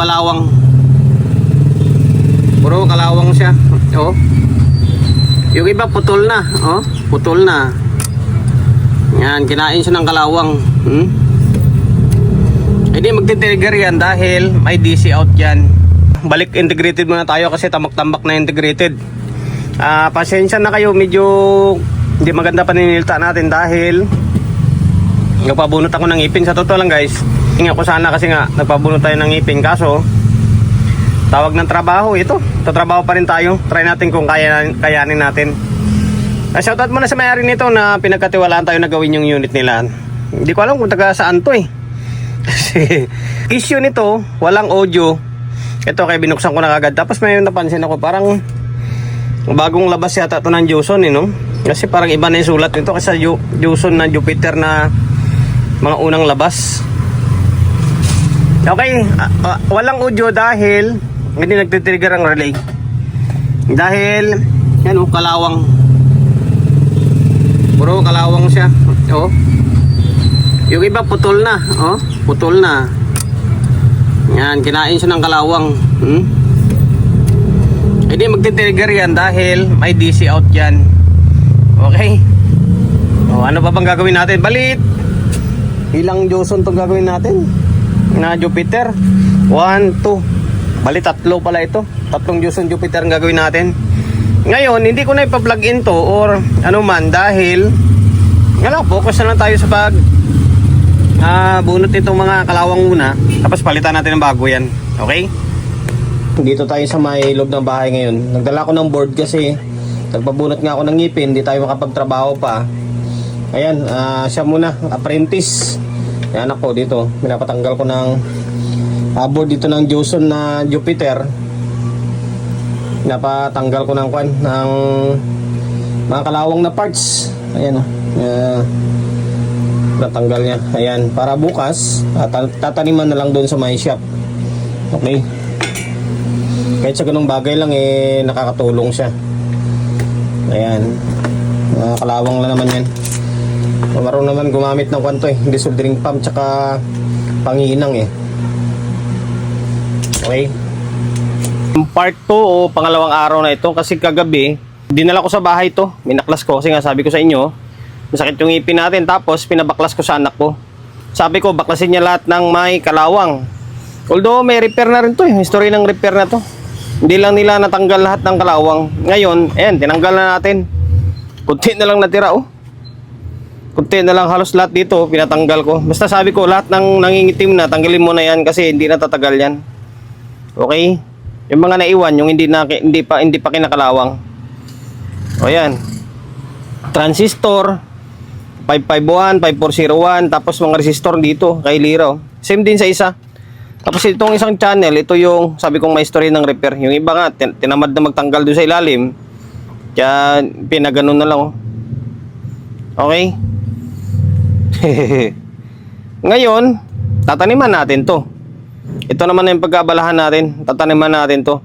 Kalawang. Puro kalawang siya. Oh. Yung iba putol na, oh, putol na. Yan, kinain siya ng kalawang. Hindi magti-trigger yan dahil may DC out yan. Balik integrated muna tayo kasi tamak-tambak na integrated. Pasensya na kayo, medyo hindi maganda paninilta natin dahil nagpabunot ako ng ngipin. Sa totoo lang guys, hinga ko sana kasi nga nagpabunot tayo ng ngipin, kaso tawag ng trabaho ito. Tatrabaho pa rin tayo. Try natin kung kayanin natin. Shoutout muna sa may-ari nito na pinagkatiwalaan tayo na gawin yung unit nila. Hindi ko alam kung taga saan to eh. Kasi issue nito, walang audio. Ito kaya binuksan ko na agad. Tapos may napansin ako, parang bagong labas yata ito ng Joson eh, no? Kasi parang iba na yung sulat nito kasi Joson na Jupiter na mga unang labas. Okay, walang audio dahil hindi nagtitrigger ang relay. Dahil yan o, kalawang. Puro kalawang siya. Oh. Yung iba putol na, oh, putol na. Yan, kinain siya ng kalawang. Hindi magti-trigger yan dahil may DC out yan. Okay. Oh, ano pa bang gagawin natin? Balit. Ilang Joson 'tong gagawin natin? Na Jupiter. 1, 2. Bali 3 pala ito. 3 Joson Jupiter ang gagawin natin. Ngayon, hindi ko na ipa-plug in to or ano man dahil focus na lang tayo sa pag bunot itong mga kalawang muna. Tapos palitan natin ng bago yan. Okay? Dito tayo sa may loob ng bahay ngayon. Nagdala ko ng board kasi nagpabunot nga ako ng ngipin. Hindi tayo makapagtrabaho pa. Ayan, siya muna, apprentice. Yan ako dito. Pinapatanggal ko ng board dito ng Joson na Jupiter. Pinapatanggal ko ng mga kalawang na parts. Ayan o. Natanggal niya. Ayan, para bukas tataniman na lang doon sa my shop. Okay. Kahit sa ganung bagay lang nakakatulong siya. Ayan. Kalawang lang naman yan. Maroon naman gumamit ng hindi soldering pump tsaka panginang Okay. Part 2 o pangalawang araw na ito kasi kagabi dinala ko sa bahay to. Minaklas ko kasi nga sabi ko sa inyo masakit yung ngipin natin, tapos pinabaklas ko sa anak ko. Sabi ko baklasin niya lahat ng may kalawang. Although may repair na rin to history ng repair na to. Hindi lang nila natanggal lahat ng kalawang. Ngayon, ayan, tinanggal na natin. Kunti na lang natira kunti na lang, halos lahat dito pinatanggal ko. Basta sabi ko lahat ng nangingitim na tanggalin mo na yan kasi hindi na tatagal yan. Okay? Yung mga naiwan, yung hindi pa kinakalawang. O yan. Transistor 551, 5401, tapos mga resistor dito kay Liro. Same din sa isa. Tapos itong isang channel, ito yung sabi kong may story ng repair. Yung iba nga tinamad na magtanggal doon sa ilalim. Kaya pinaganon na lang. Okay? Ngayon, tataniman natin to. Ito naman yung pagkabalahan natin. Tataniman natin to.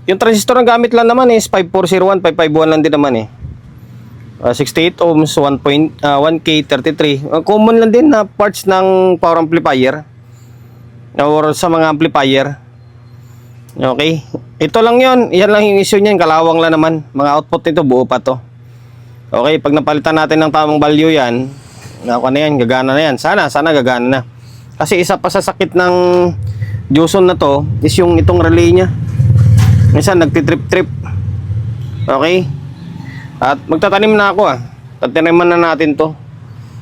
Yung transistor na gamit lang naman is 5401, 551 lang din naman 68 ohms, 1K33. Common lang din na parts ng power amplifier or sa mga amplifier. Okay? Ito lang yon. Yan lang yung issue niyan. Kalawang lang naman. Mga output nito buo pa to. Okay? Pag napalitan natin ng tamang value yan, gagana na yan. Sana gagana na. Kasi isa pa sa sakit ng Joson na to is yung itong relay niya. Minsan nagtitrip-trip. Okay? At magtatanim na ako Tataniman na natin to.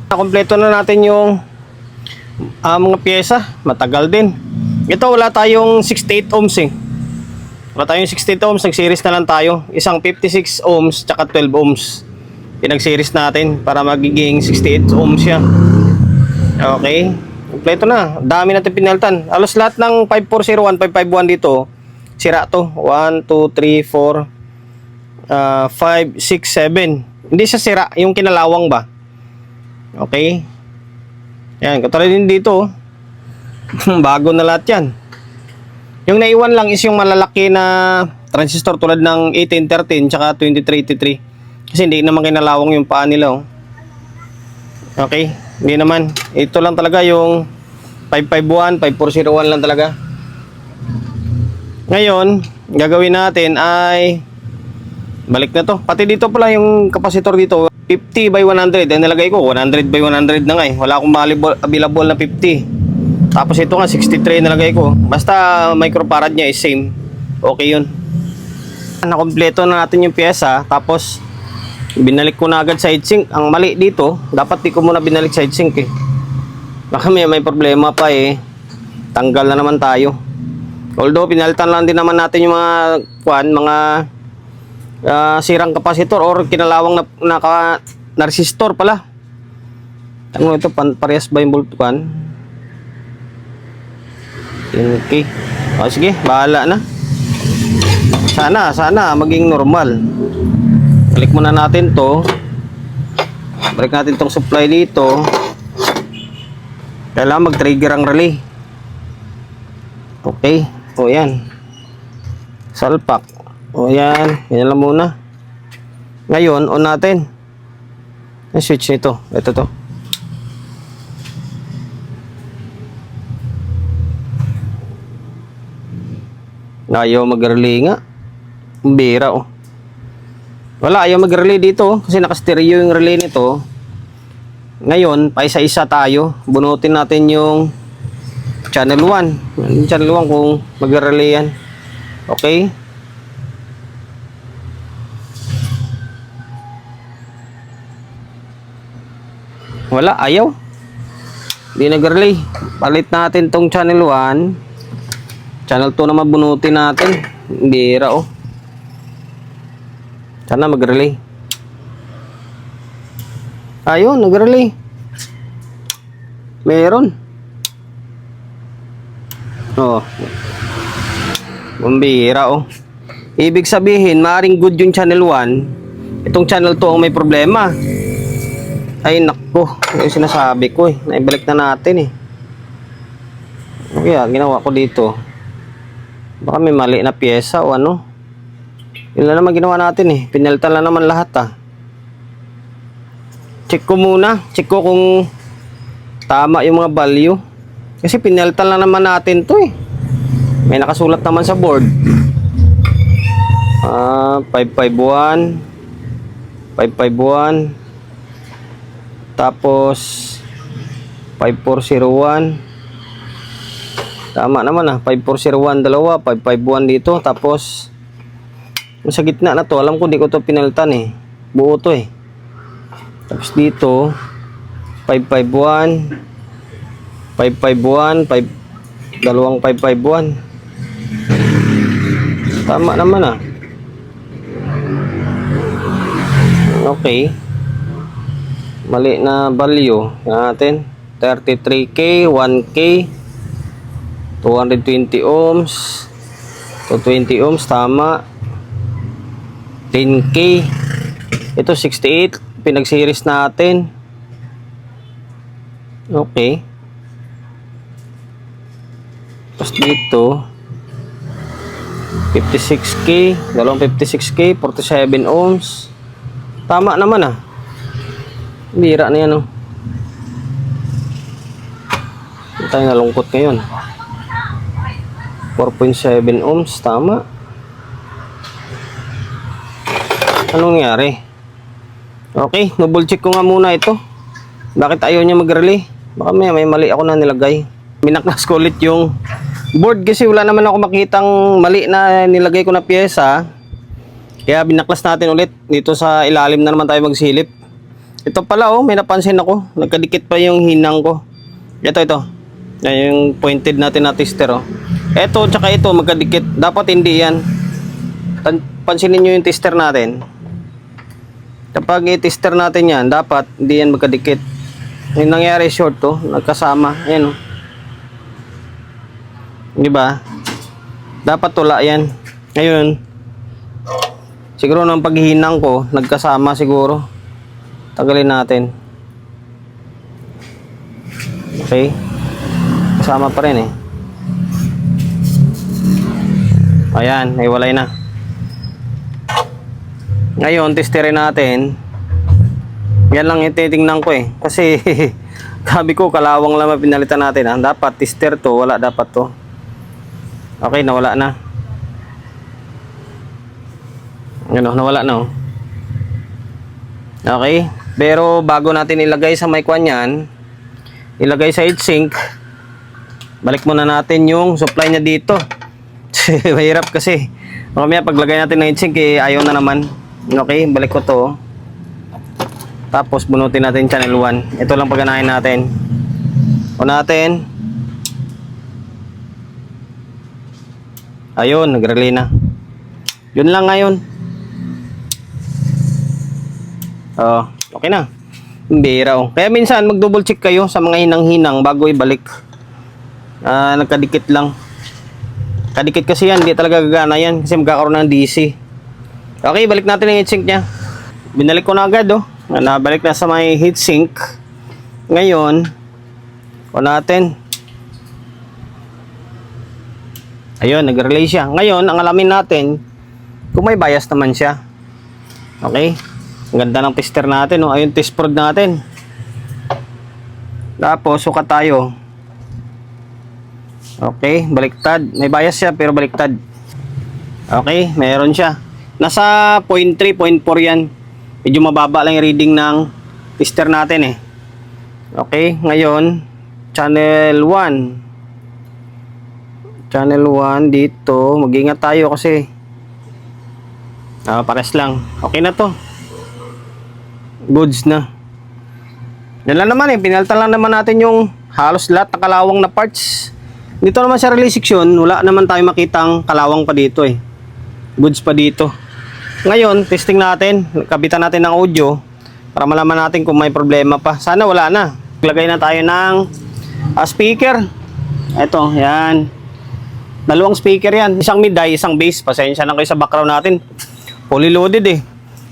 Kompleto na natin yung mga pyesa. Matagal din. Ito wala tayong 68 ohms Wala tayong 68 ohms. Nag-series na lang tayo. Isang 56 ohms tsaka 12 ohms. Pinag-series natin para magiging 68 ohms siya. Okay? Kompleto na. Dami natin pinaltan. Alos lahat ng 5401, 551 dito, sira to. 1, 2, 3, 4, 5, 6, 7. Hindi siya sira. Yung kinalawang ba? Okay? Yan. Katulad din dito. Bago na lahat yan. Yung naiwan lang is yung malalaki na transistor tulad ng 1813 tsaka 2383. Kasi hindi naman kinalawang yung paa nila Okay? Hindi naman. Ito lang talaga yung 551, 5401 lang talaga. Ngayon, gagawin natin ay balik na to. Pati dito pala yung kapasitor dito, 50 by 100. Ang nilagay ko, 100 by 100 na nga eh. Wala akong available na 50. Tapos ito nga, 63 nilagay ko. Basta microfarad niya is same. Okay yun. Nakompleto na natin yung pyesa. Tapos, binalik ko na agad side sink. Ang mali dito, dapat di ko muna binalik side sink eh. Baka may problema pa eh. Tanggal na naman tayo. Although, pinalitan lang din naman natin yung mga sirang kapasitor or kinalawang na resistor pala. Ano ito, parehas ba yung bolt kan? Okay. O sige, bahala na. Sana maging normal. Balik muna natin to. Balik natin tong supply dito. Kailangan mag-trigger ang relay. Okay. O yan. Salpak. O yan. Yan lang muna. Ngayon, on natin. Yung switch nito. Ito to. Ayaw mag-relay nga. Bira oh. Wala, ayaw mag-relay dito. Kasi naka-stereo yung relay nito. Ngayon, paisa-isa tayo. Bunutin natin yung channel 1. Yung channel 1 kung mag-relay yan. Okay. Wala, ayaw. Hindi nag-relay. Palit natin tong channel 1. Channel 2 naman bunutin natin. Bira oh. Sana mag-relay. Ayun, nag-relay. Meron. Oh. Bumbira oh. Ibig sabihin, maaaring good yung channel 1. Itong channel 2 ang may problema. Ay nako, yung sinasabi ko eh. Naibalik na natin eh. Kaya ginawa ko dito. Baka may mali na pyesa o ano. Yun lang naman ginawa natin eh. Pinalitan lang naman lahat ah. Check ko muna. Check ko kung tama yung mga value. Kasi pinalitan lang naman natin to eh. May nakasulat naman sa board. 551 551 tapos 5401. Tama naman ah. 5401 dalawa, 551 dito. Tapos sa gitna na to, alam ko di ko to pinalitan eh. Buo to eh. Tapos dito 551 551 dalawang 551. Tama naman ah. Okay. Mali na value natin. 33K, 1K, 220 ohms, 220 ohms, tama. 10K. Ito 68, pinag-series natin. Okay. Tapos dito 56K, dalawang 56K, 47 ohms. Tama naman ah. Bira na yan oh. Hindi tayo nalungkot ngayon. 4.7 ohms, tama. Anong nangyari? Okay, double check ko nga muna ito. Bakit ayaw niya mag-relay? Baka may mali ako na nilagay. Binaklas ko ulit yung board kasi wala naman ako makitang mali na nilagay ko na pyesa. Kaya binaklas natin ulit. Dito sa ilalim na naman tayo magsilip. Ito pala oh, may napansin ako. Nagkadikit pa yung hinang ko. Ito. Yung pointed natin na tester oh. Ito tsaka ito magkadikit. Dapat hindi yan. Pansinin nyo yung tester natin. Kapag i-tester natin yan, dapat hindi yan magkadikit. Yung nangyari short to, nagkasama. Ayan oh. Diba? Dapat tula yan. Ngayon, siguro nang paghihinang ko, nagkasama siguro. Tagalin natin. Okay. Kasama pa rin eh. Ayan, naiwalay na. Ngayon, testerin natin. Yan lang yung titingnan ko eh. Kasi, sabi ko, kalawang lang pinalitan natin. Dapat tester to, wala dapat to. Okay, nawala na. Yun, nawala na, oh. Okay, pero bago natin ilagay sa may kwan yan, ilagay sa heatsink, balik muna natin yung supply niya dito. Mahirap kasi. Mamaya paglagay natin ng heatsink, ayaw na naman. Okay, balik ko to. Tapos bunutin natin channel 1. Ito lang paganahin natin. O natin. Ayun, nag-relay na. Yun lang ngayon. Okay na. Bira, oh. Kaya minsan mag-double check kayo sa mga hinang-hinang bago ibalik. Nagkadikit lang. Kadikit kasi yan, hindi talaga gagana yan kasi magkakaroon ng DC. Okay, balik natin yung heatsink niya. Binalik ko na agad, oh. Nabalik na sa may heatsink. Ngayon, natin. Ayun, nag-relay siya. Ngayon, ang alamin natin kung may bias naman siya. Okay? Ang ganda ng tester natin, no? Ayun, test prod natin. Tapos, sukat tayo. Okay, baliktad. May bias siya, pero baliktad. Okay, meron siya. Nasa 0.3, 0.4 yan. Medyo mababa lang yung reading ng tester natin, eh. Okay, ngayon, channel 1. Channel 1 dito. Mag-ingat tayo kasi pares lang. Okay na to. Goods na. Yan lang naman, pinalitan lang naman natin yung halos lahat ng kalawang na parts. Dito naman sa relay section, wala naman tayo makitang kalawang pa dito, eh. Goods pa dito. Ngayon, testing natin. Kabitan natin ng audio para malaman natin kung may problema pa. Sana wala na. Lagay na tayo ng speaker. Ito, yan. Dalawang speaker yan. Isang mid-high, isang bass. Pasensya na kayo sa background natin. Fully loaded, eh.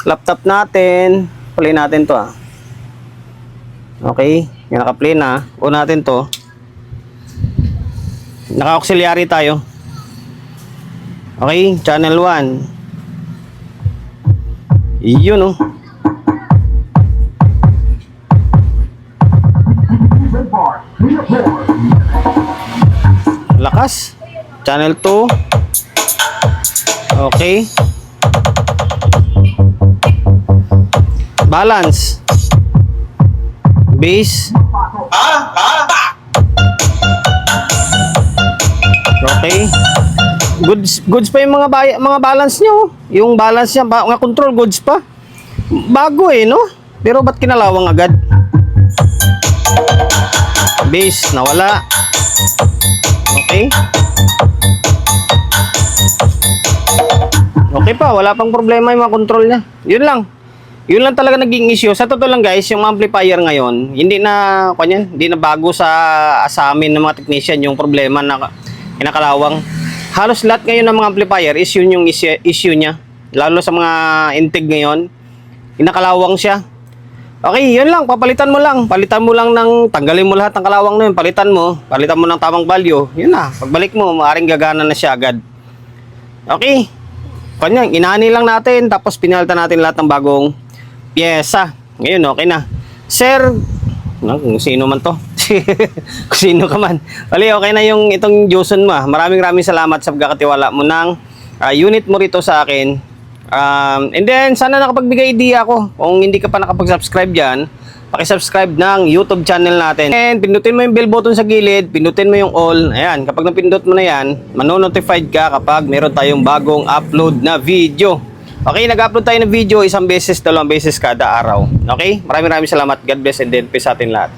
Laptop natin. Play natin to, ah. Okay. Yung naka-play na. O natin to. Naka-auxiliary tayo. Okay. Channel 1. Iyon, oh. Lakas. Channel 2. Okay. Balance. Bass. Okay. Goods pa yung mga balance nyo. Yung balance niya, mga control goods pa. Bago, eh, no? Pero ba't kinalawang agad? Bass, nawala. Okay. Okay pa, wala pang problema yung mga control niya. Yun lang. Yun lang talaga naging issue. Sa totoo lang, guys, yung amplifier ngayon, hindi na bago sa amin ng mga technician yung problema na kinakalawang. Halos lahat ngayon ng mga amplifier is yun yung issue niya. Lalo sa mga intake ngayon, kinakalawang siya. Okay, yun lang, papalitan mo lang. Palitan mo lang tanggalin mo lahat ng kalawang na yun. Palitan mo ng tamang value. Yun na, pagbalik mo, maaaring gagana na siya agad. Okay. Kanya, inani lang natin, tapos pinalitan natin lahat ng bagong pyesa. Ngayon, okay na. Sir, kung sino man to. Kung sino ka man. Bali, okay na yung itong Joson mo. Maraming salamat sa pagkakatiwala mo ng unit mo rito sa akin. And then, sana nakapagbigay idea ako. Kung hindi ka pa nakapag-subscribe dyan, pakisubscribe ng YouTube channel natin. And pindutin mo yung bell button sa gilid, pindutin mo yung all. Ayan, kapag napindot mo na yan, manonotified ka kapag meron tayong bagong upload na video. Okay, nag-upload tayo ng video isang beses, dalawang beses kada araw. Okay, maraming salamat. God bless and then peace sa atin lahat.